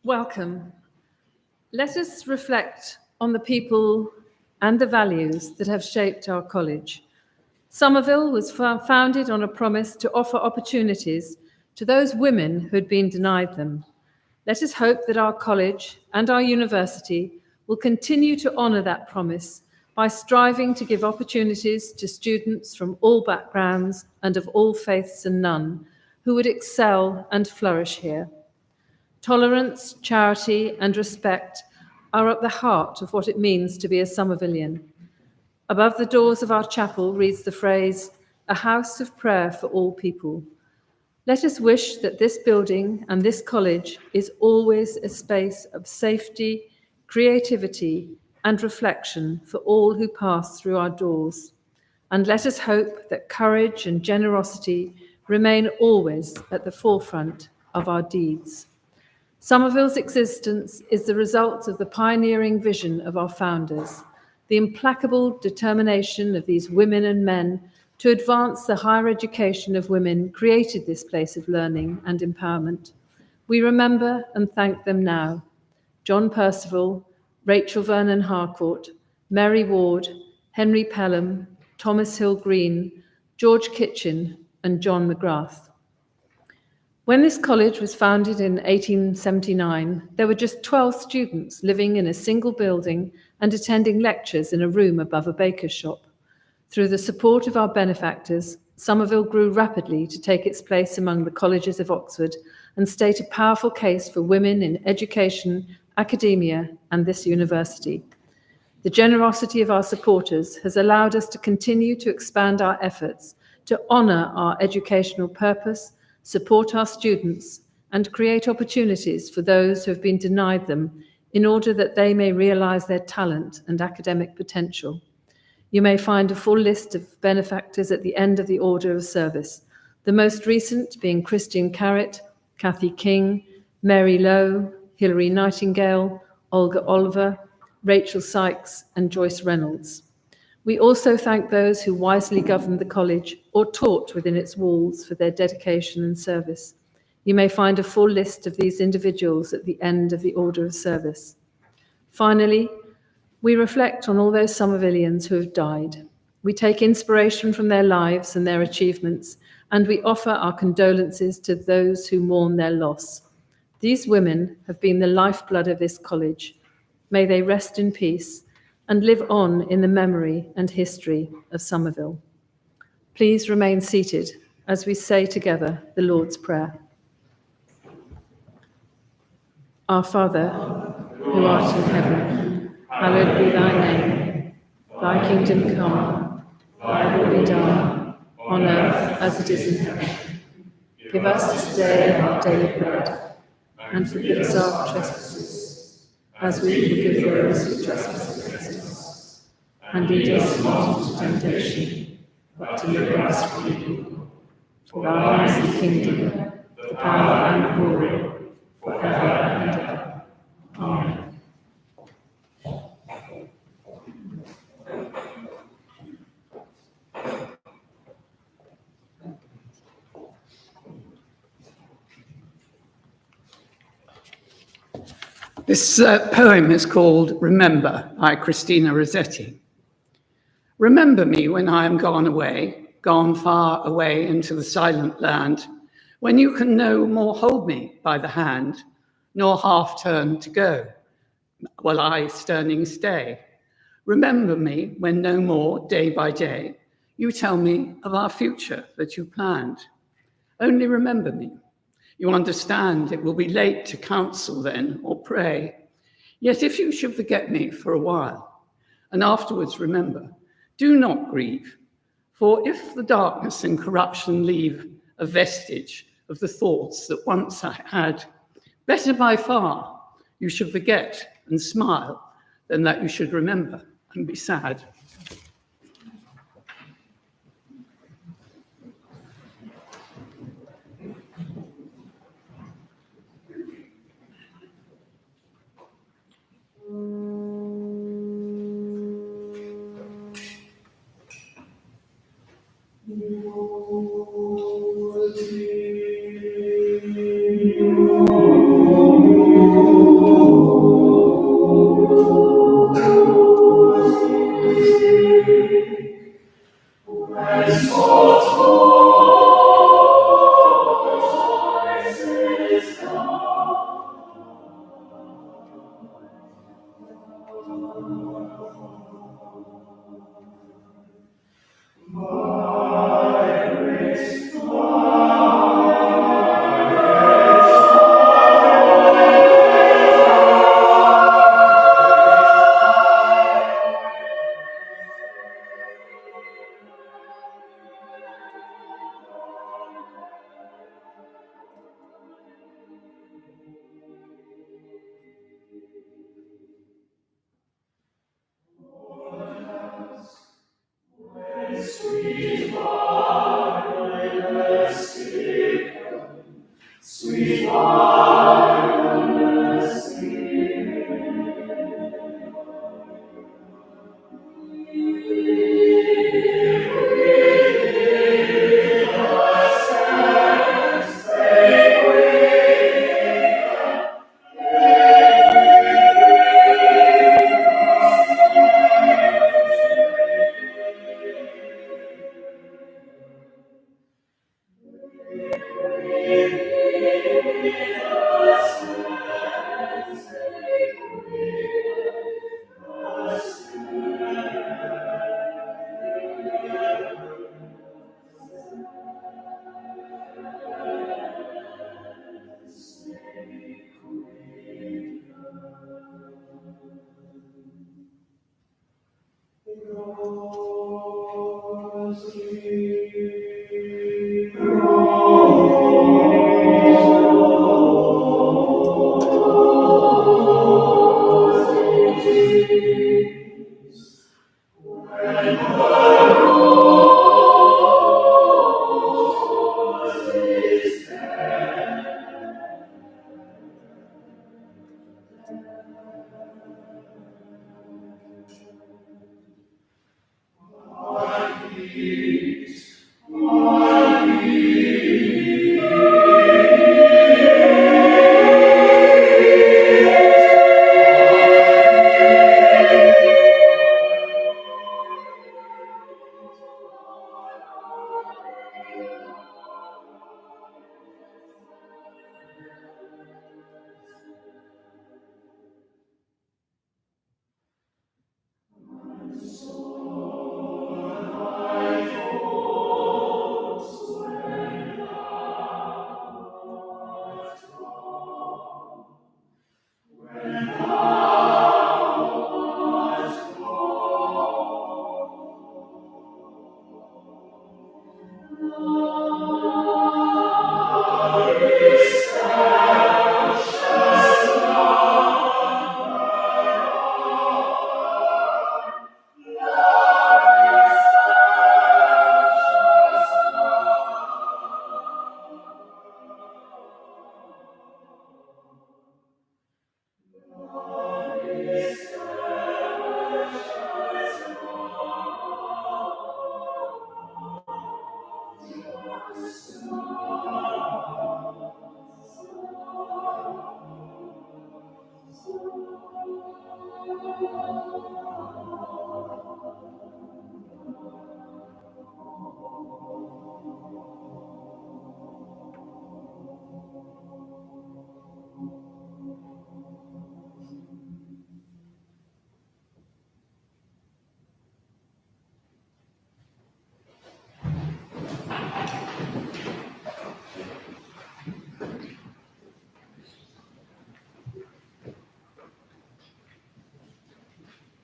Welcome. Let us reflect on the people and the values that have shaped our college. Somerville was founded on a promise to offer opportunities to those women who had been denied them. Let us hope that our college and our university will continue to honour that promise by striving to give opportunities to students from all backgrounds and of all faiths and none who would excel and flourish here. Tolerance, charity, and respect are at the heart of what it means to be a Somervillian. Above the doors of our chapel reads the phrase, "A house of prayer for all people." Let us wish that this building and this college is always a space of safety, creativity, and reflection for all who pass through our doors. And let us hope that courage and generosity remain always at the forefront of our deeds. Somerville's existence is the result of the pioneering vision of our founders, the implacable determination of these women and men to advance the higher education of women created this place of learning and empowerment. We remember and thank them now. John Percival, Rachel Vernon Harcourt, Mary Ward, Henry Pelham, Thomas Hill Green, George Kitchen, and John McGrath. When this college was founded in 1879, there were just 12 students living in a single building and attending lectures in a room above a baker's shop. Through the support of our benefactors, Somerville grew rapidly to take its place among the colleges of Oxford and state a powerful case for women in education, academia, and this university. The generosity of our supporters has allowed us to continue to expand our efforts to honour our educational purpose, support our students, and create opportunities for those who have been denied them in order that they may realise their talent and academic potential. You may find a full list of benefactors at the end of the order of service, the most recent being Christian Carrett, Kathy King, Mary Lowe, Hilary Nightingale, Olga Oliver, Rachel Sykes, and Joyce Reynolds. We also thank those who wisely governed the college or taught within its walls for their dedication and service. You may find a full list of these individuals at the end of the order of service. Finally, we reflect on all those Somervillians who have died. We take inspiration from their lives and their achievements, and we offer our condolences to those who mourn their loss. These women have been the lifeblood of this college. May they rest in peace and live on in the memory and history of Somerville. Please remain seated as we say together the Lord's Prayer. Our Father, who art in heaven, hallowed be thy name. Thy kingdom come, thy will be done, on earth as it is in heaven. Give us this day our daily bread, and forgive us our trespasses, as we forgive those who trespass against us. And lead us not into temptation, but deliver us from evil. For thine is the kingdom, the power, and the glory, forever and ever. Amen. This poem is called Remember by Christina Rossetti. Remember me when I am gone away, gone far away into the silent land, when you can no more hold me by the hand, nor half turn to go, while I sterning stay. Remember me when no more, day by day, you tell me of our future that you planned. Only remember me. You understand it will be late to counsel then or pray. Yet if you should forget me for a while, and afterwards remember, do not grieve. For if the darkness and corruption leave a vestige of the thoughts that once I had, better by far you should forget and smile than that you should remember and be sad.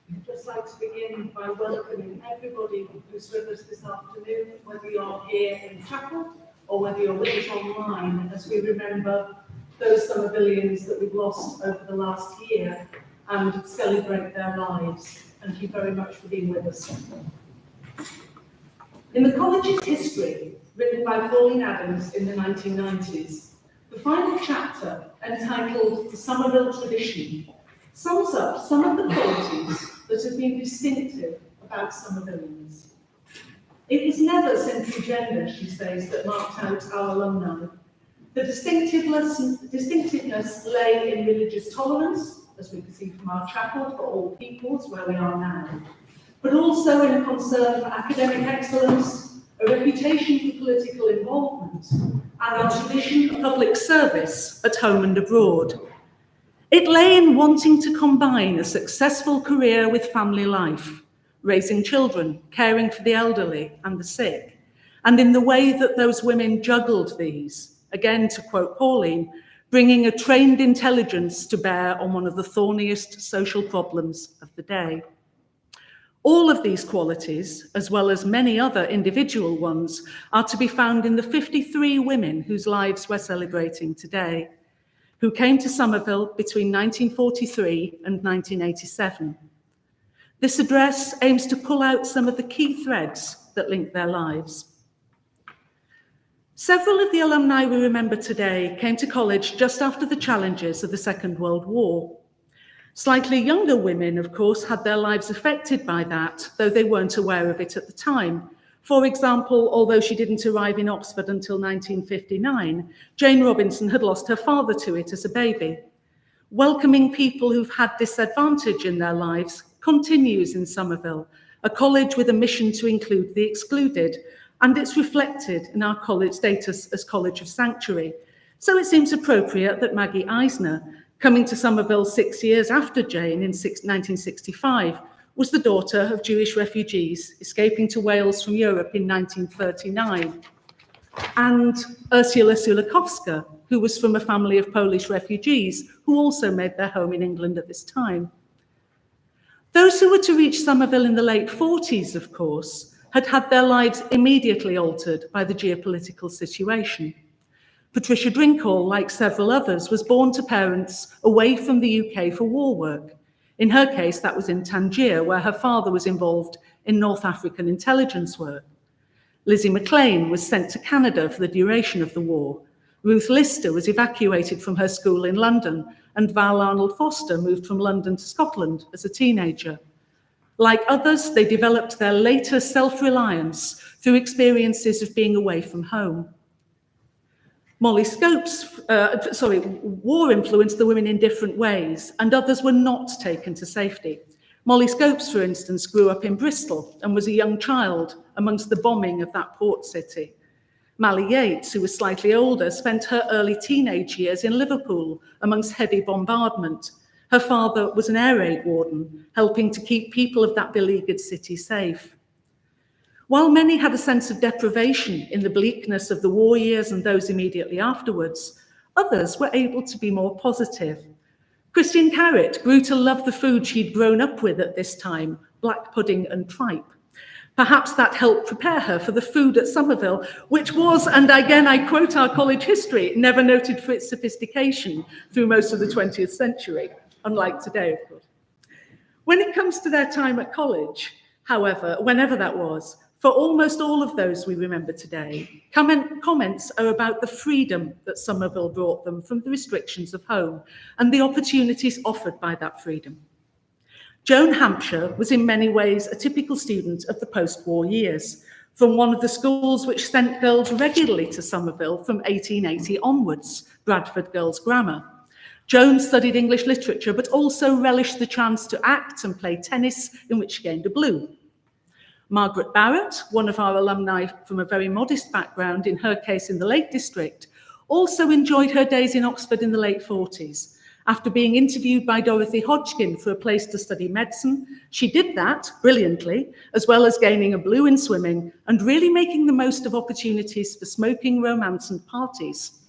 I'd just like to begin by welcoming everybody who's with us this afternoon, whether you're here in chapel or whether you're with us online, as we remember those Somervillians that we've lost over the last year and celebrate their lives. Thank you very much for being with us. In the college's history, written by Pauline Adams in the 1990s, the final chapter, entitled The Somerville Tradition, sums up some of the qualities that have been distinctive about Somervillians. It was never simply gender, she says, that marked out our alumni. The distinctiveness lay in religious tolerance, as we can see from our chapel for all peoples, where we are now, but also in a concern for academic excellence, a reputation for political involvement, and our tradition of public service at home and abroad. It lay in wanting to combine a successful career with family life, raising children, caring for the elderly and the sick, and in the way that those women juggled these, again to quote Pauline, bringing a trained intelligence to bear on one of the thorniest social problems of the day. All of these qualities, as well as many other individual ones, are to be found in the 53 women whose lives we're celebrating today, who came to Somerville between 1943 and 1987. This address aims to pull out some of the key threads that link their lives. Several of the alumni we remember today came to college just after the challenges of the Second World War. Slightly younger women, of course, had their lives affected by that, though they weren't aware of it at the time. For example, although she didn't arrive in Oxford until 1959, Jane Robinson had lost her father to it as a baby. Welcoming people who've had disadvantage in their lives continues in Somerville, a college with a mission to include the excluded, and it's reflected in our college status as College of Sanctuary. So it seems appropriate that Maggie Eisner, coming to Somerville 6 years after Jane in 1965, was the daughter of Jewish refugees escaping to Wales from Europe in 1939. And Ursula Sulakowska, who was from a family of Polish refugees who also made their home in England at this time. Those who were to reach Somerville in the late 40s, of course, had had their lives immediately altered by the geopolitical situation. Patricia Drinkall, like several others, was born to parents away from the UK for war work. In her case, that was in Tangier, where her father was involved in North African intelligence work. Lizzie McLean was sent to Canada for the duration of the war. Ruth Lister was evacuated from her school in London, and Val Arnold Foster moved from London to Scotland as a teenager. Like others, they developed their later self-reliance through experiences of being away from home. War influenced the women in different ways, and others were not taken to safety. Molly Scopes, for instance, grew up in Bristol and was a young child amongst the bombing of that port city. Mally Yates, who was slightly older, spent her early teenage years in Liverpool amongst heavy bombardment. Her father was an air raid warden, helping to keep people of that beleaguered city safe. While many had a sense of deprivation in the bleakness of the war years and those immediately afterwards, others were able to be more positive. Christian Carrott grew to love the food she'd grown up with at this time, black pudding and tripe. Perhaps that helped prepare her for the food at Somerville, which was, and again I quote our college history, never noted for its sophistication through most of the 20th century, unlike today, of course. When it comes to their time at college, however, whenever that was, for almost all of those we remember today, comments are about the freedom that Somerville brought them from the restrictions of home and the opportunities offered by that freedom. Joan Hampshire was in many ways a typical student of the post-war years, from one of the schools which sent girls regularly to Somerville from 1880 onwards, Bradford Girls' Grammar. Joan studied English literature, but also relished the chance to act and play tennis, in which she gained a blue. Margaret Barrett, one of our alumni from a very modest background, in her case in the Lake District, also enjoyed her days in Oxford in the late 40s. After being interviewed by Dorothy Hodgkin for a place to study medicine, she did that brilliantly, as well as gaining a blue in swimming and really making the most of opportunities for smoking, romance, and parties.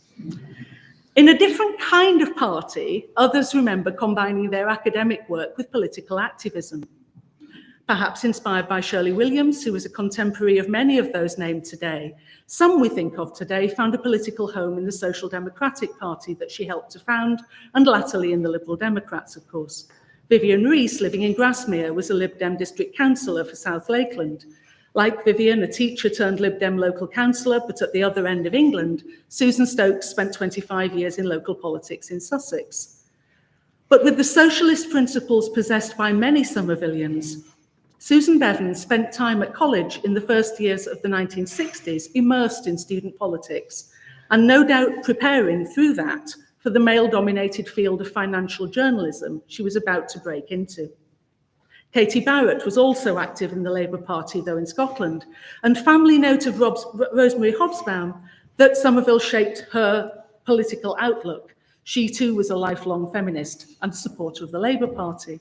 In a different kind of party, others remember combining their academic work with political activism. Perhaps inspired by Shirley Williams, who was a contemporary of many of those named today. Some we think of today found a political home in the Social Democratic Party that she helped to found, and latterly in the Liberal Democrats, of course. Vivian Rees, living in Grasmere, was a Lib Dem district councillor for South Lakeland. Like Vivian, a teacher turned Lib Dem local councillor, but at the other end of England, Susan Stokes spent 25 years in local politics in Sussex. But with the socialist principles possessed by many Somervillians, Susan Bevan spent time at college in the first years of the 1960s, immersed in student politics, and no doubt preparing through that for the male-dominated field of financial journalism she was about to break into. Katie Barrett was also active in the Labour Party, though in Scotland, and family note of Rosemary Hobsbawm that Somerville shaped her political outlook. She too was a lifelong feminist and a supporter of the Labour Party.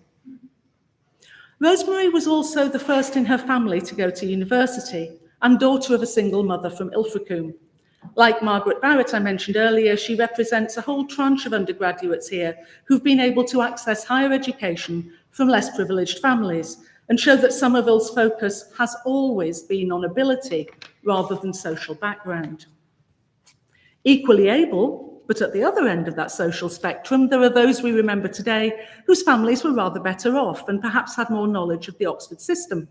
Rosemary was also the first in her family to go to university and daughter of a single mother from Ilfracombe. Like Margaret Barrett I mentioned earlier, she represents a whole tranche of undergraduates here who've been able to access higher education from less privileged families and show that Somerville's focus has always been on ability rather than social background. Equally able, but at the other end of that social spectrum, there are those we remember today whose families were rather better off and perhaps had more knowledge of the Oxford system.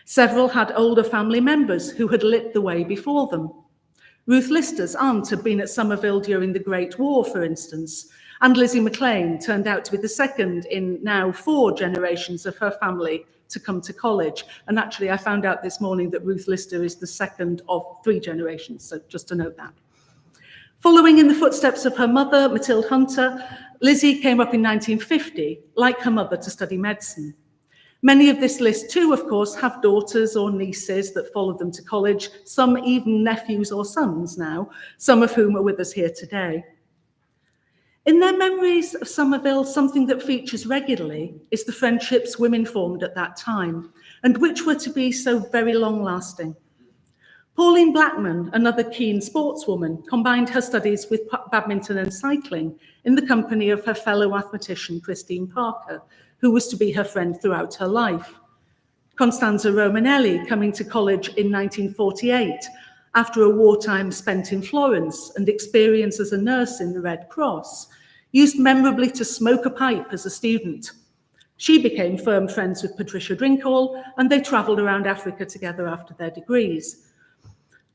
Several had older family members who had lit the way before them. Ruth Lister's aunt had been at Somerville during the Great War, for instance, and Lizzie McLean turned out to be the second in now 4 generations of her family to come to college. And actually, I found out this morning that Ruth Lister is the second of 3 generations, so just to note that. Following in the footsteps of her mother, Matilde Hunter, Lizzie came up in 1950, like her mother, to study medicine. Many of this list too, of course, have daughters or nieces that followed them to college, some even nephews or sons now, some of whom are with us here today. In their memories of Somerville, something that features regularly is the friendships women formed at that time, and which were to be so very long-lasting. Pauline Blackman, another keen sportswoman, combined her studies with badminton and cycling in the company of her fellow mathematician, Christine Parker, who was to be her friend throughout her life. Constanza Romanelli, coming to college in 1948, after a wartime spent in Florence and experience as a nurse in the Red Cross, used memorably to smoke a pipe as a student. She became firm friends with Patricia Drinkhall, and they travelled around Africa together after their degrees.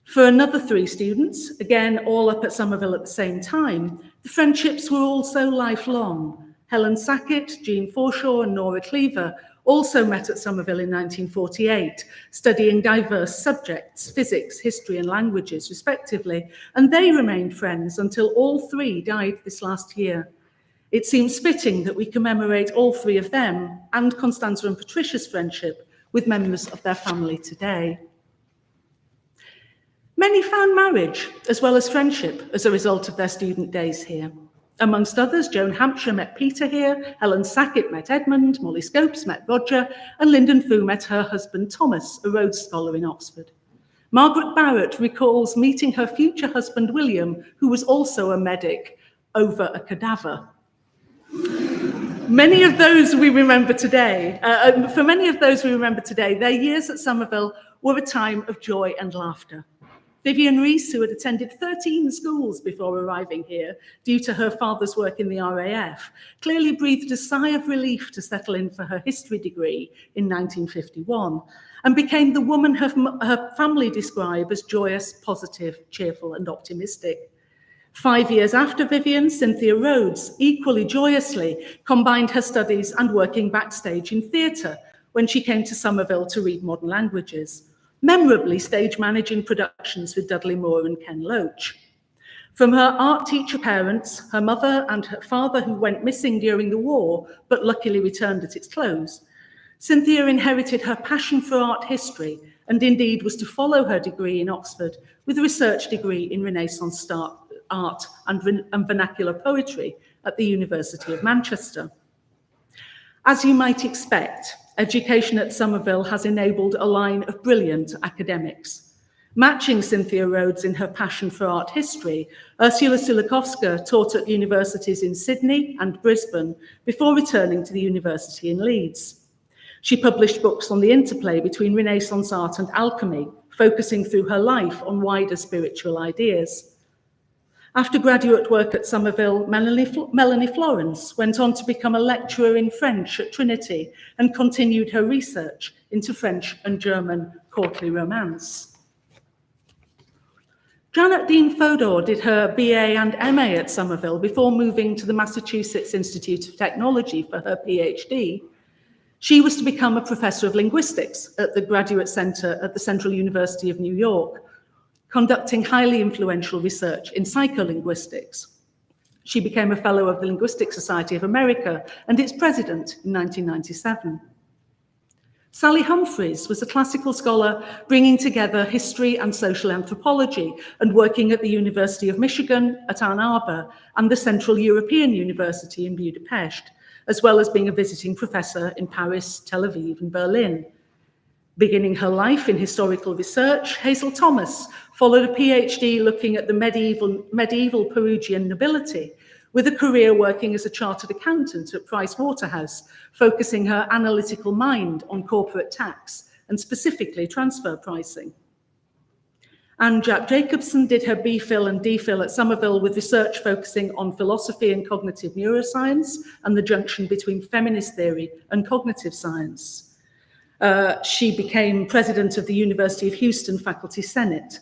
For another 3 students, again all up at Somerville at the same time, the friendships were also lifelong. Helen Sackett, Jean Forshaw and Nora Cleaver also met at Somerville in 1948, studying diverse subjects, physics, history and languages respectively, and they remained friends until all 3 died this last year. It seems fitting that we commemorate all 3 of them and Constanza and Patricia's friendship with members of their family today. Many found marriage as well as friendship as a result of their student days here. Amongst others, Joan Hampshire met Peter here, Helen Sackett met Edmund, Molly Scopes met Roger, and Lyndon Fu met her husband Thomas, a Rhodes Scholar in Oxford. Margaret Barrett recalls meeting her future husband William, who was also a medic, over a cadaver. Many of those we remember today, their years at Somerville were a time of joy and laughter. Vivian Rees, who had attended 13 schools before arriving here due to her father's work in the RAF, clearly breathed a sigh of relief to settle in for her history degree in 1951 and became the woman her family describe as joyous, positive, cheerful and optimistic. 5 years after Vivian, Cynthia Rhodes equally joyously combined her studies and working backstage in theatre when she came to Somerville to read modern languages, memorably stage managing productions with Dudley Moore and Ken Loach. From her art teacher parents, her mother and her father, who went missing during the war, but luckily returned at its close, Cynthia inherited her passion for art history and indeed was to follow her degree in Oxford with a research degree in Renaissance art and vernacular poetry at the University of Manchester. As you might expect, education at Somerville has enabled a line of brilliant academics. Matching Cynthia Rhodes in her passion for art history, Ursula Sulikowska taught at universities in Sydney and Brisbane before returning to the university in Leeds. She published books on the interplay between Renaissance art and alchemy, focusing through her life on wider spiritual ideas. After graduate work at Somerville, Melanie Florence went on to become a lecturer in French at Trinity and continued her research into French and German courtly romance. Janet Dean Fodor did her BA and MA at Somerville before moving to the Massachusetts Institute of Technology for her PhD. She was to become a professor of linguistics at the Graduate Center at the Central University of New York, conducting highly influential research in psycholinguistics. She became a fellow of the Linguistic Society of America and its president in 1997. Sally Humphreys was a classical scholar bringing together history and social anthropology and working at the University of Michigan at Ann Arbor and the Central European University in Budapest, as well as being a visiting professor in Paris, Tel Aviv, and Berlin. Beginning her life in historical research, Hazel Thomas followed a PhD looking at the medieval Perugian nobility, with a career working as a chartered accountant at Price Waterhouse, focusing her analytical mind on corporate tax and specifically transfer pricing. Anne Jack Jacobson did her BPhil and DPhil at Somerville with research focusing on philosophy and cognitive neuroscience and the junction between feminist theory and cognitive science. She became president of the University of Houston Faculty Senate.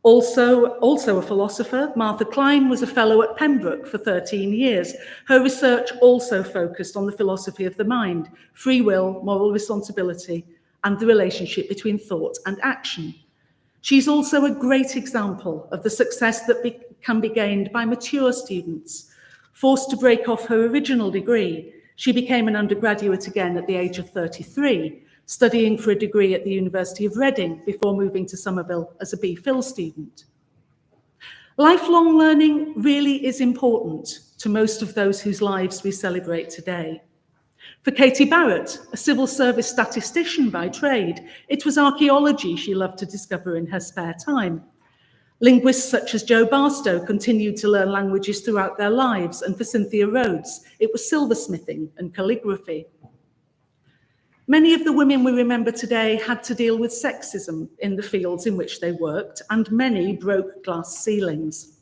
Also a philosopher, Martha Klein was a fellow at Pembroke for 13 years. Her research also focused on the philosophy of the mind, free will, moral responsibility, and the relationship between thought and action. She's also a great example of the success that can be gained by mature students. Forced to break off her original degree, she became an undergraduate again at the age of 33, studying for a degree at the University of Reading before moving to Somerville as a BPhil student. Lifelong learning really is important to most of those whose lives we celebrate today. For Katie Barrett, a civil service statistician by trade, it was archaeology she loved to discover in her spare time. Linguists such as Joe Barstow continued to learn languages throughout their lives, and for Cynthia Rhodes, it was silversmithing and calligraphy. Many of the women we remember today had to deal with sexism in the fields in which they worked, and many broke glass ceilings.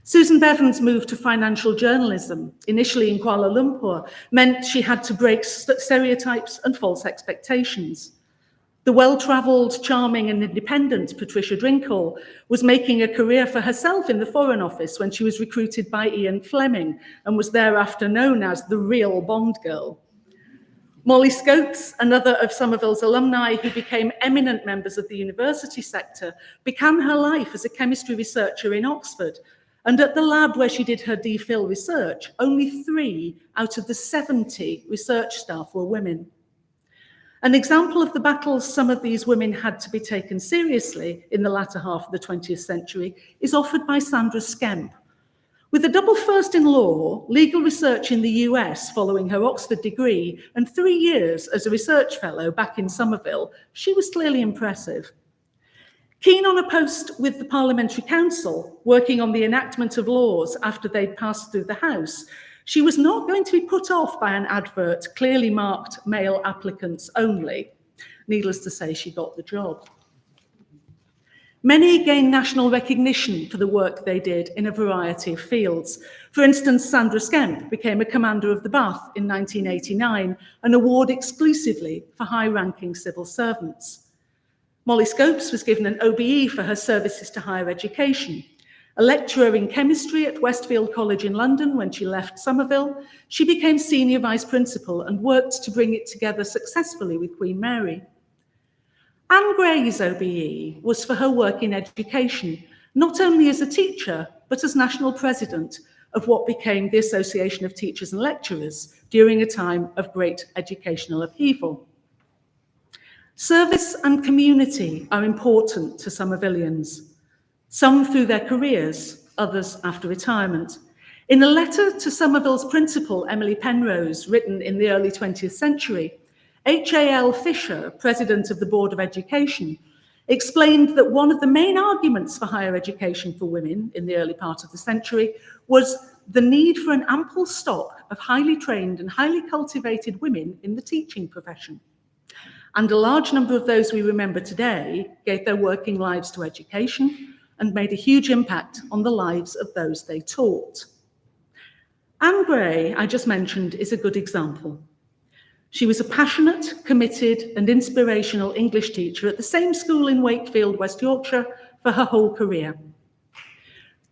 Susan Bevan's move to financial journalism, initially in Kuala Lumpur, meant she had to break stereotypes and false expectations. The well-travelled, charming and independent Patricia Drinkall was making a career for herself in the Foreign Office when she was recruited by Ian Fleming and was thereafter known as the real Bond girl. Molly Scopes, another of Somerville's alumni who became eminent members of the university sector, began her life as a chemistry researcher in Oxford. And at the lab where she did her DPhil research, only 3 out of the 70 research staff were women. An example of the battles some of these women had to be taken seriously in the latter half of the 20th century is offered by Sandra Skemp. With a double first in law, legal research in the US following her Oxford degree, and 3 years as a research fellow back in Somerville, she was clearly impressive. Keen on a post with the Parliamentary Council, working on the enactment of laws after they'd passed through the House, she was not going to be put off by an advert clearly marked male applicants only. Needless to say, she got the job. Many gained national recognition for the work they did in a variety of fields. For instance, Sandra Skemp became a Commander of the Bath in 1989, an award exclusively for high-ranking civil servants. Molly Scopes was given an OBE for her services to higher education. A lecturer in chemistry at Westfield College in London when she left Somerville, she became Senior Vice Principal and worked to bring it together successfully with Queen Mary. Anne Gray's OBE was for her work in education, not only as a teacher, but as national president of what became the Association of Teachers and Lecturers during a time of great educational upheaval. Service and community are important to Somervillians, some through their careers, others after retirement. In a letter to Somerville's principal, Emily Penrose, written in the early 20th century, H.A.L. Fisher, president of the Board of Education, explained that one of the main arguments for higher education for women in the early part of the century was the need for an ample stock of highly trained and highly cultivated women in the teaching profession. And a large number of those we remember today gave their working lives to education and made a huge impact on the lives of those they taught. Anne Gray, I just mentioned, is a good example. She was a passionate, committed, and inspirational English teacher at the same school in Wakefield, West Yorkshire, for her whole career.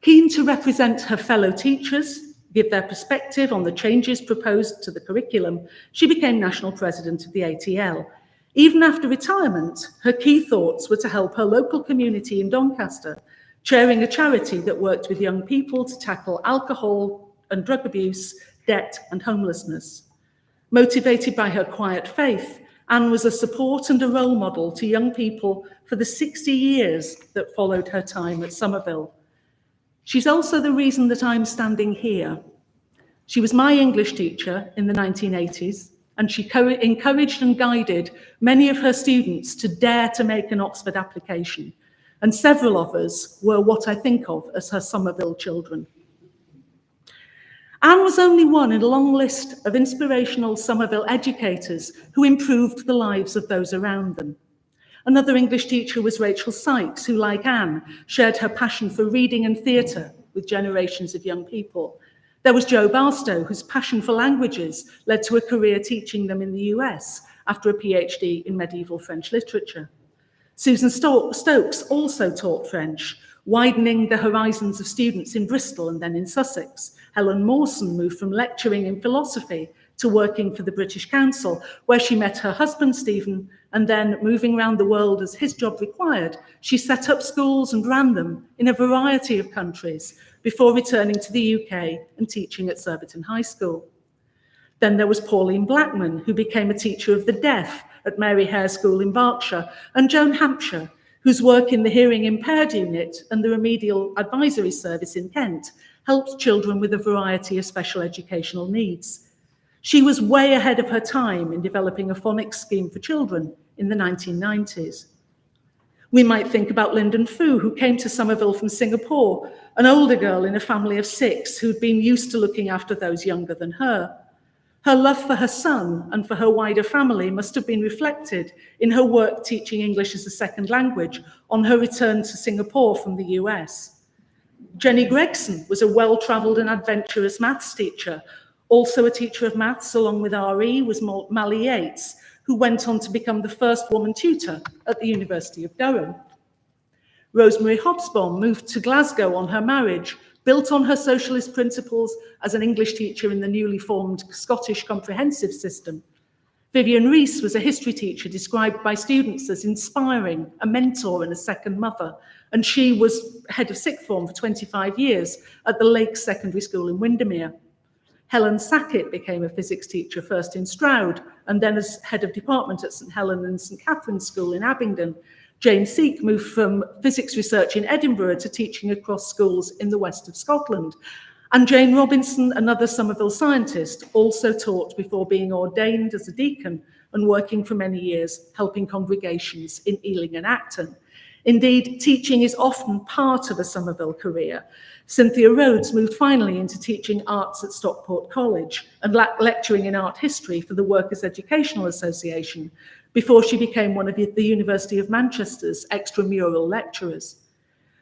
Keen to represent her fellow teachers, give their perspective on the changes proposed to the curriculum, she became national president of the ATL. Even after retirement, her key thoughts were to help her local community in Doncaster, chairing a charity that worked with young people to tackle alcohol and drug abuse, debt, and homelessness. Motivated by her quiet faith, Anne was a support and a role model to young people for the 60 years that followed her time at Somerville. She's also the reason that I'm standing here. She was my English teacher in the 1980s, and she encouraged and guided many of her students to dare to make an Oxford application, and several of us were what I think of as her Somerville children. Anne was only one in a long list of inspirational Somerville educators who improved the lives of those around them. Another English teacher was Rachel Sykes, who, like Anne, shared her passion for reading and theatre with generations of young people. There was Jo Barstow, whose passion for languages led to a career teaching them in the US after a PhD in medieval French literature. Susan Stokes also taught French, widening the horizons of students in Bristol and then in Sussex. Helen Mawson moved from lecturing in philosophy to working for the British Council, where she met her husband, Stephen, and then moving around the world as his job required, she set up schools and ran them in a variety of countries before returning to the UK and teaching at Surbiton High School. Then there was Pauline Blackman, who became a teacher of the deaf at Mary Hare School in Berkshire, and Joan Hampshire, whose work in the Hearing Impaired Unit and the Remedial Advisory Service in Kent helped children with a variety of special educational needs. She was way ahead of her time in developing a phonics scheme for children in the 1990s. We might think about Lyndon Fu, who came to Somerville from Singapore, an older girl in a family of 6 who'd been used to looking after those younger than her. Her love for her son and for her wider family must have been reflected in her work teaching English as a second language on her return to Singapore from the US. Jenny Gregson was a well-travelled and adventurous maths teacher. Also a teacher of maths along with RE was Mally Yates, who went on to become the first woman tutor at the University of Durham. Rosemary Hobsbawm moved to Glasgow on her marriage, built on her socialist principles as an English teacher in the newly formed Scottish Comprehensive System. Vivian Rees was a history teacher described by students as inspiring, a mentor and a second mother, and she was head of sixth form for 25 years at the Lakes Secondary School in Windermere. Helen Sackett became a physics teacher, first in Stroud, and then as head of department at St Helen and St Catherine's School in Abingdon. Jane Seek moved from physics research in Edinburgh to teaching across schools in the west of Scotland. And Jane Robinson, another Somerville scientist, also taught before being ordained as a deacon and working for many years helping congregations in Ealing and Acton. Indeed, teaching is often part of a Somerville career. Cynthia Rhodes moved finally into teaching arts at Stockport College and lecturing in art history for the Workers' Educational Association before she became one of the University of Manchester's extramural lecturers.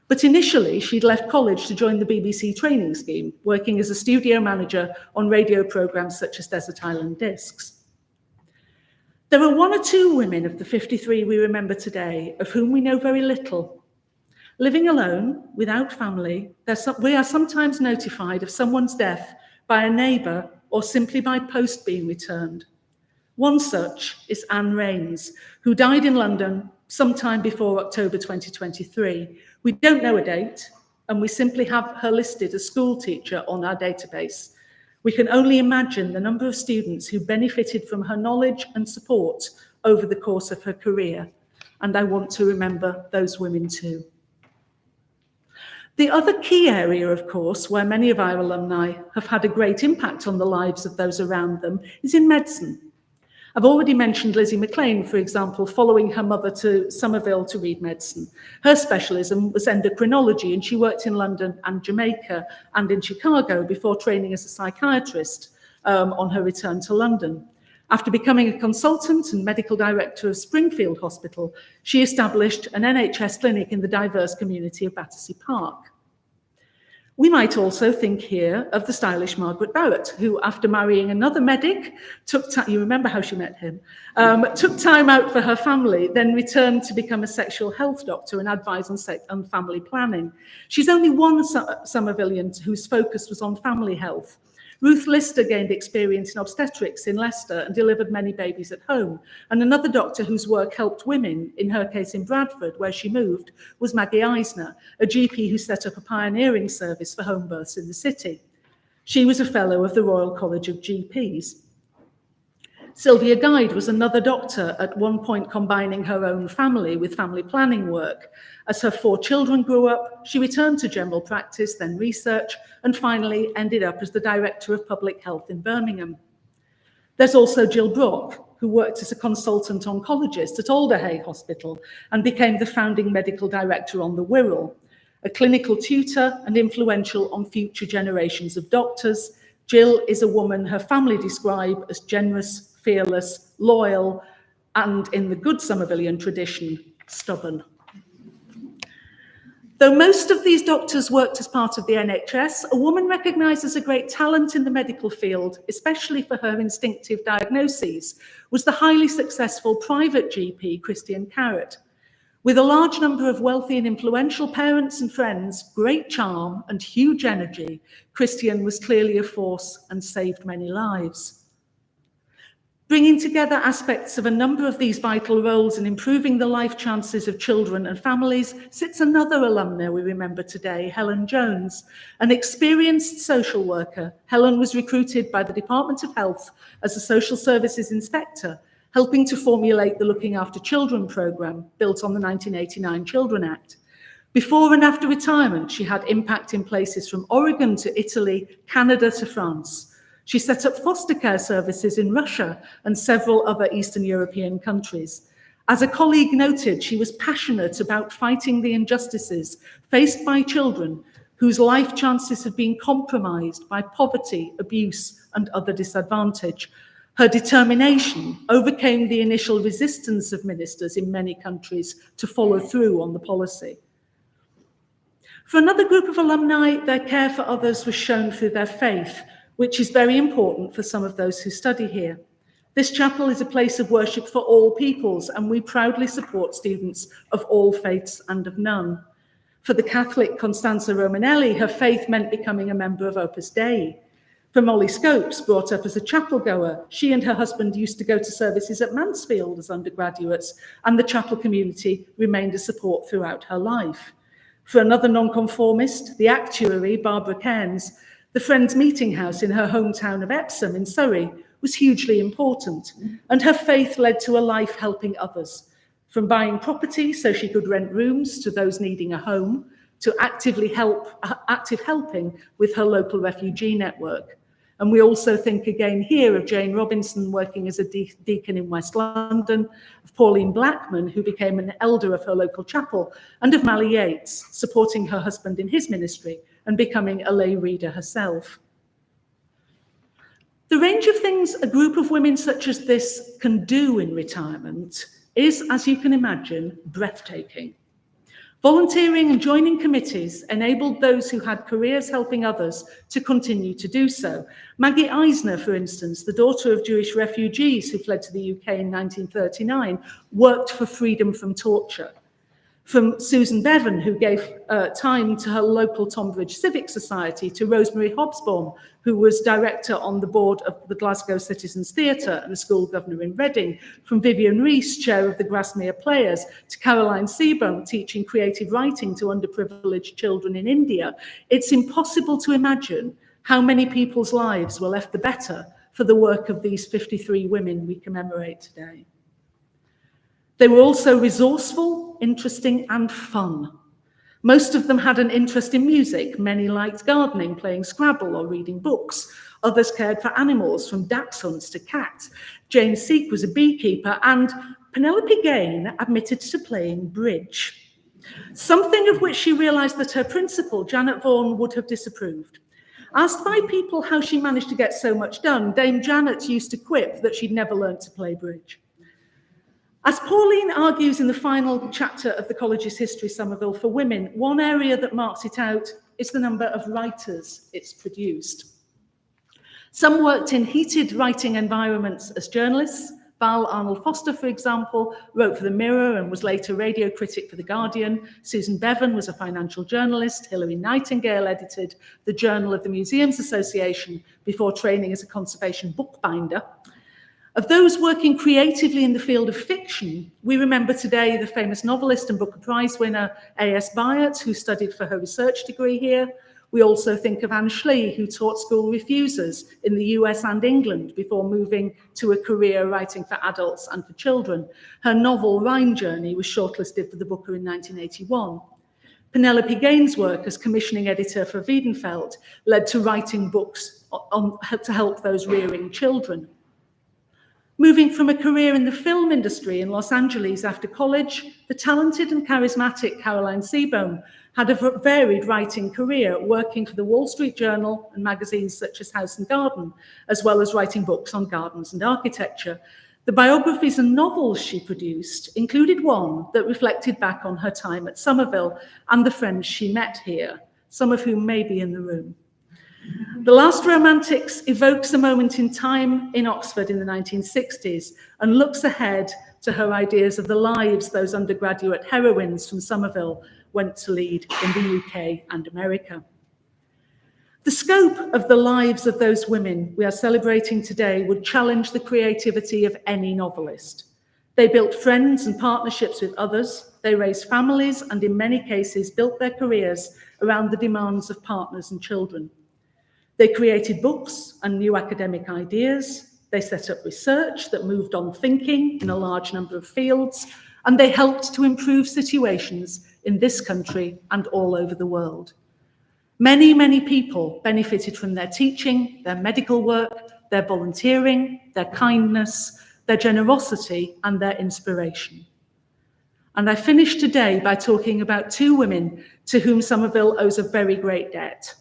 But initially, she'd left college to join the BBC training scheme, working as a studio manager on radio programmes such as Desert Island Discs. There are 1 or 2 women of the 53 we remember today of whom we know very little. Living alone, without family, we are sometimes notified of someone's death by a neighbour or simply by post being returned. One such is Anne Rains, who died in London sometime before October 2023. We don't know a date, and we simply have her listed as school teacher on our database. We can only imagine the number of students who benefited from her knowledge and support over the course of her career, and I want to remember those women too. The other key area, of course, where many of our alumni have had a great impact on the lives of those around them is in medicine. I've already mentioned Lizzie McLean, for example, following her mother to Somerville to read medicine. Her specialism was endocrinology, and she worked in London and Jamaica and in Chicago before training as a psychiatrist on her return to London. After becoming a consultant and medical director of Springfield Hospital, she established an NHS clinic in the diverse community of Battersea Park. We might also think here of the stylish Margaret Barrett, who, after marrying another medic, you remember how she met him, took time out for her family, then returned to become a sexual health doctor and advise on family planning. She's only one Somervillian whose focus was on family health. Ruth Lister gained experience in obstetrics in Leicester and delivered many babies at home. And another doctor whose work helped women, in her case in Bradford, where she moved, was Maggie Eisner, a GP who set up a pioneering service for home births in the city. She was a fellow of the Royal College of GPs. Sylvia Guide was another doctor, at one point combining her own family with family planning work. As her 4 children grew up, she returned to general practice, then research, and finally ended up as the Director of Public Health in Birmingham. There's also Jill Brock, who worked as a consultant oncologist at Alderhay Hospital and became the founding medical director on the Wirral, a clinical tutor and influential on future generations of doctors. Jill is a woman her family describe as generous, fearless, loyal, and in the good Somervillian tradition, stubborn. Though most of these doctors worked as part of the NHS, a woman recognised as a great talent in the medical field, especially for her instinctive diagnoses, was the highly successful private GP, Christian Carrot. With a large number of wealthy and influential parents and friends, great charm and huge energy, Christian was clearly a force and saved many lives. Bringing together aspects of a number of these vital roles in improving the life chances of children and families sits another alumna we remember today, Helen Jones. An experienced social worker, Helen was recruited by the Department of Health as a social services inspector, helping to formulate the Looking After Children programme built on the 1989 Children Act. Before and after retirement, she had impact in places from Oregon to Italy, Canada to France. She set up foster care services in Russia and several other Eastern European countries. As a colleague noted, she was passionate about fighting the injustices faced by children whose life chances had been compromised by poverty, abuse, and other disadvantage. Her determination overcame the initial resistance of ministers in many countries to follow through on the policy. For another group of alumni, their care for others was shown through their faith, which is very important for some of those who study here. This chapel is a place of worship for all peoples, and we proudly support students of all faiths and of none. For the Catholic Constanza Romanelli, her faith meant becoming a member of Opus Dei. For Molly Scopes, brought up as a chapel goer, she and her husband used to go to services at Mansfield as undergraduates, and the chapel community remained a support throughout her life. For another nonconformist, the actuary, Barbara Cairns, the Friends Meeting House in her hometown of Epsom in Surrey was hugely important, and her faith led to a life helping others, from buying property so she could rent rooms to those needing a home, to active helping with her local refugee network. And we also think again here of Jane Robinson working as a deacon in West London, of Pauline Blackman, who became an elder of her local chapel, and of Mally Yates, supporting her husband in his ministry and becoming a lay reader herself. The range of things a group of women such as this can do in retirement is, as you can imagine, breathtaking. Volunteering and joining committees enabled those who had careers helping others to continue to do so. Maggie Eisner, for instance, the daughter of Jewish refugees who fled to the UK in 1939, worked for freedom from torture. From Susan Bevan, who gave time to her local Tonbridge Civic Society, to Rosemary Hobsbawm, who was director on the board of the Glasgow Citizens Theatre and a school governor in Reading, from Vivian Rees, chair of the Grasmere Players, to Caroline Seabohm, teaching creative writing to underprivileged children in India. It's impossible to imagine how many people's lives were left the better for the work of these 53 women we commemorate today. They were also resourceful, interesting, and fun. Most of them had an interest in music. Many liked gardening, playing Scrabble, or reading books. Others cared for animals, from dachshunds to cats. Jane Seek was a beekeeper, and Penelope Gain admitted to playing bridge, something of which she realised that her principal, Janet Vaughan, would have disapproved. Asked by people how she managed to get so much done, Dame Janet used to quip that she'd never learnt to play bridge. As Pauline argues in the final chapter of the college's history, Somerville, for women, one area that marks it out is the number of writers it's produced. Some worked in heated writing environments as journalists. Val Arnold Foster, for example, wrote for The Mirror and was later radio critic for The Guardian. Susan Bevan was a financial journalist. Hilary Nightingale edited the Journal of the Museums Association before training as a conservation bookbinder. Of those working creatively in the field of fiction, we remember today the famous novelist and Booker Prize winner A.S. Byatt, who studied for her research degree here. We also think of Anne Schlee, who taught school refusers in the US and England before moving to a career writing for adults and for children. Her novel Rhine Journey was shortlisted for the Booker in 1981. Penelope Gain's work as commissioning editor for Wiedenfeld led to writing books to help those rearing children. Moving from a career in the film industry in Los Angeles after college, the talented and charismatic Caroline Seabohm had a varied writing career, working for the Wall Street Journal and magazines such as House and Garden, as well as writing books on gardens and architecture. The biographies and novels she produced included one that reflected back on her time at Somerville and the friends she met here, some of whom may be in the room. The Last Romantics evokes a moment in time in Oxford in the 1960s and looks ahead to her ideas of the lives those undergraduate heroines from Somerville went to lead in the UK and America. The scope of the lives of those women we are celebrating today would challenge the creativity of any novelist. They built friends and partnerships with others. They raised families and in many cases built their careers around the demands of partners and children. They created books and new academic ideas. They set up research that moved on thinking in a large number of fields, and they helped to improve situations in this country and all over the world. Many, many people benefited from their teaching, their medical work, their volunteering, their kindness, their generosity, and their inspiration. And I finish today by talking about two women to whom Somerville owes a very great debt.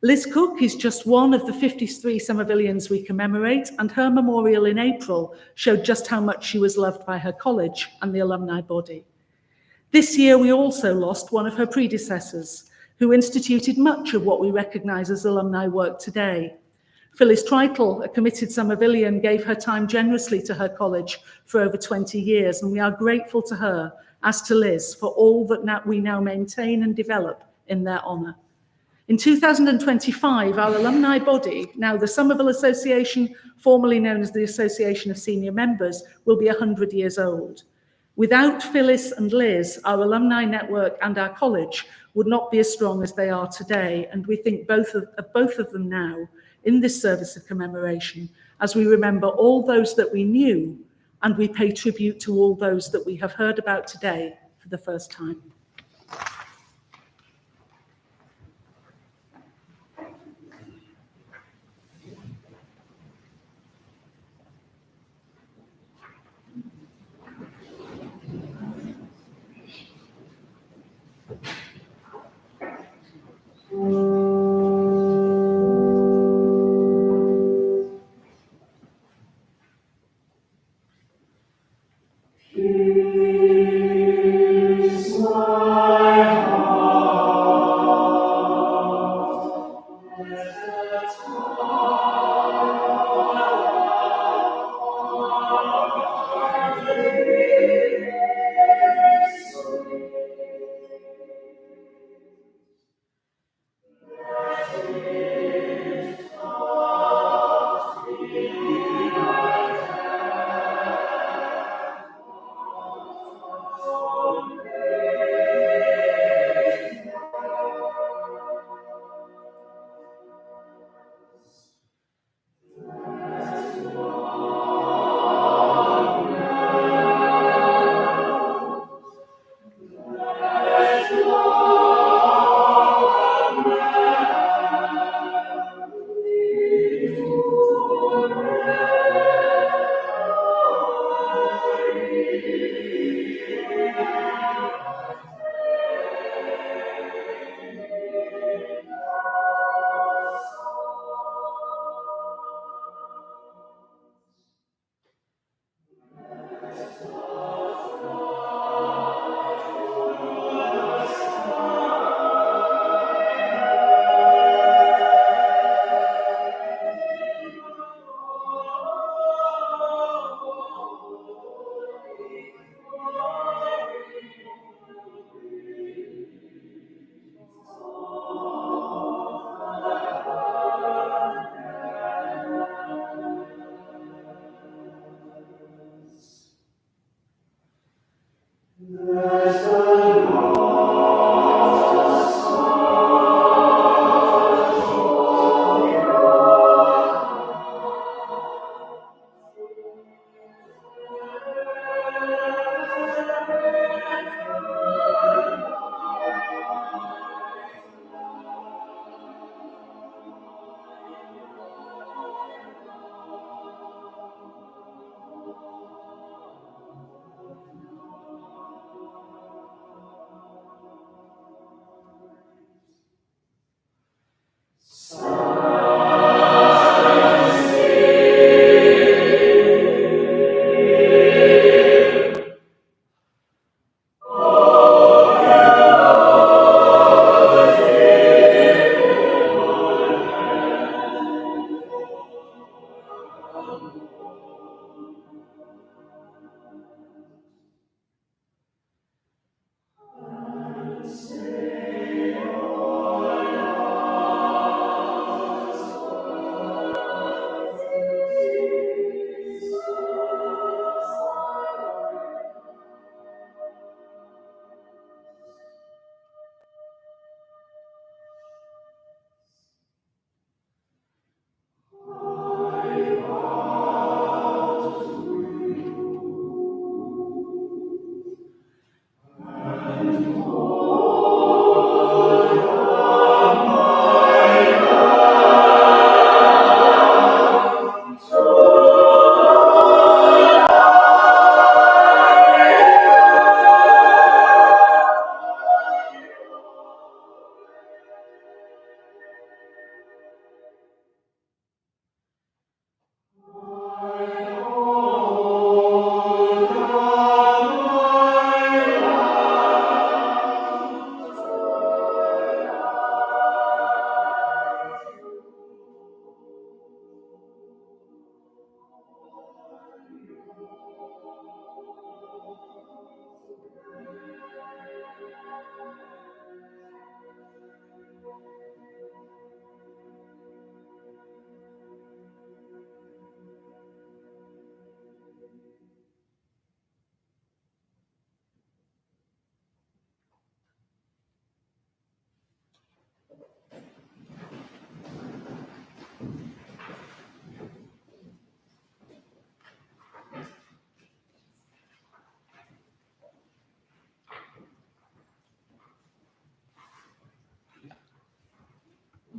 Liz Cook is just one of the 53 Somervillians we commemorate, and her memorial in April showed just how much she was loved by her college and the alumni body. This year, we also lost one of her predecessors, who instituted much of what we recognise as alumni work today. Phyllis Tritle, a committed Somervillian, gave her time generously to her college for over 20 years, and we are grateful to her, as to Liz, for all that we now maintain and develop in their honour. In 2025, our alumni body, now the Somerville Association, formerly known as the Association of Senior Members, will be 100 years old. Without Phyllis and Liz, our alumni network and our college would not be as strong as they are today, and we think both of them now in this service of commemoration, as we remember all those that we knew, and we pay tribute to all those that we have heard about today for the first time.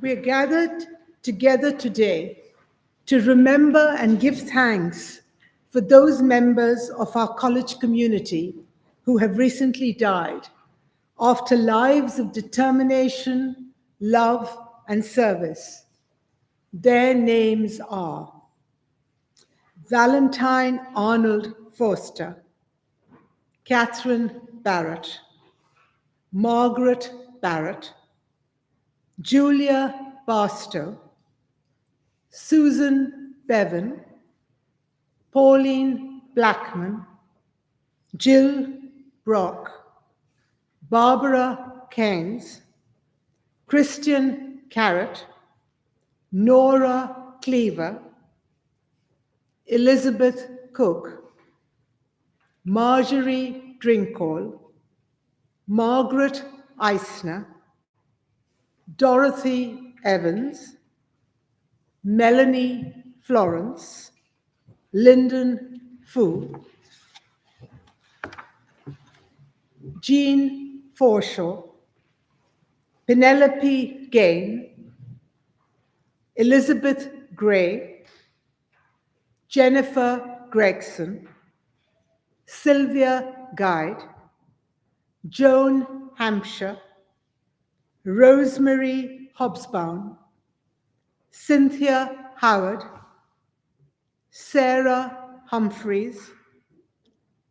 We're gathered together today to remember and give thanks for those members of our college community who have recently died after lives of determination, love, and service. Their names are Valentine Arnold Forster, Catherine Barrett, Margaret Barrett, Julia Barstow, Susan Bevan, Pauline Blackman, Jill Brock, Barbara Keynes, Christian Carrot, Nora Cleaver, Elizabeth Cook, Marjorie Drinkall, Margaret Eisner, Dorothy Evans, Melanie Florence, Lyndon Fu, Jean Forshaw, Penelope Gain, Elizabeth Gray, Jennifer Gregson, Sylvia Guide, Joan Hampshire, Rosemary Hobsbawm, Cynthia Howard, Sarah Humphreys,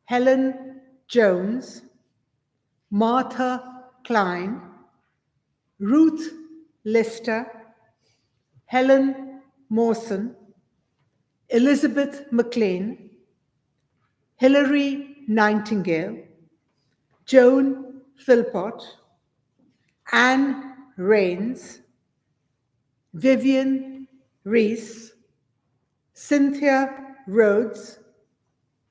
Helen Jones, Martha Klein, Ruth Lister, Helen Mawson, Elizabeth McLean, Hilary Nightingale, Joan Philpott, Anne Rains, Vivian Rees, Cynthia Rhodes,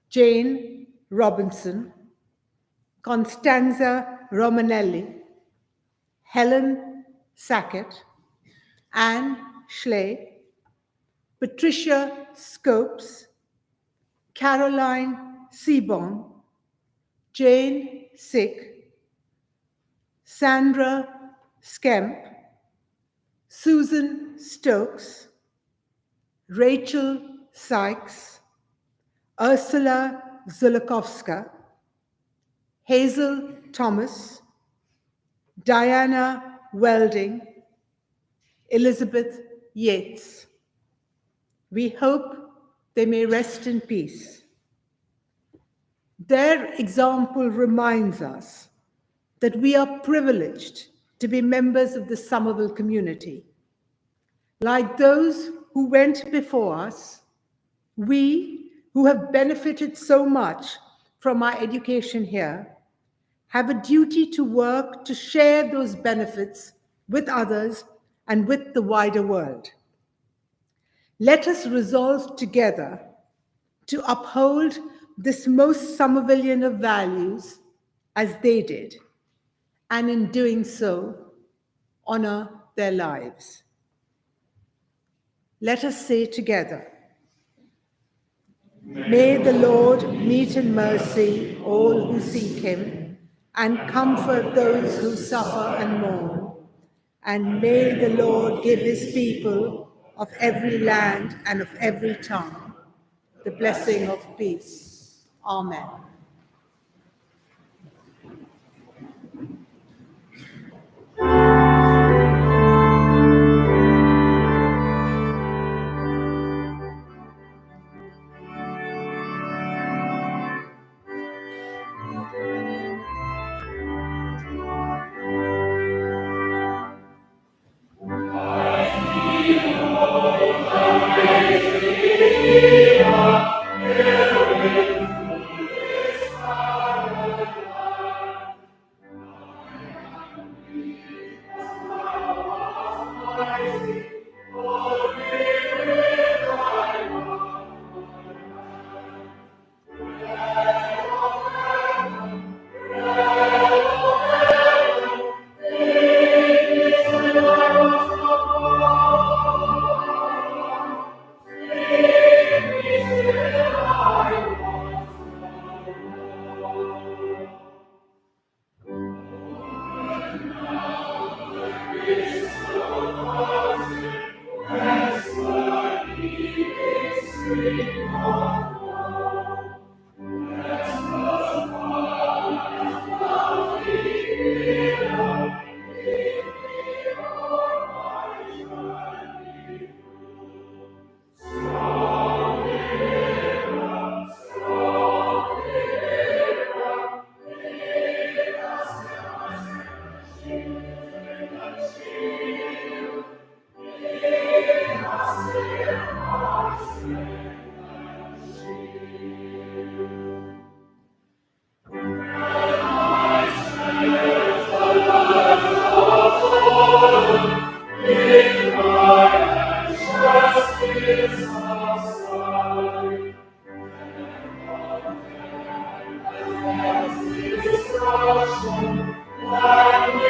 Jane Robinson, Constanza Romanelli, Helen Sackett, Anne Schley, Patricia Scopes, Caroline Seaborn, Jane Sick, Sandra Skemp, Susan Stokes, Rachel Sykes, Ursula Zolakowska, Hazel Thomas, Diana Welding, Elizabeth Yates. We hope they may rest in peace. Their example reminds us that we are privileged to be members of the Somerville community. Like those who went before us, we who have benefited so much from our education here have a duty to work to share those benefits with others and with the wider world. Let us resolve together to uphold this most Somervillian of values as they did, and in doing so, honor their lives. Let us say together, may the Lord meet in mercy all who seek him, and comfort those who suffer and mourn. And may the Lord give his people of every land and of every tongue the blessing of peace. Amen. Destruction, and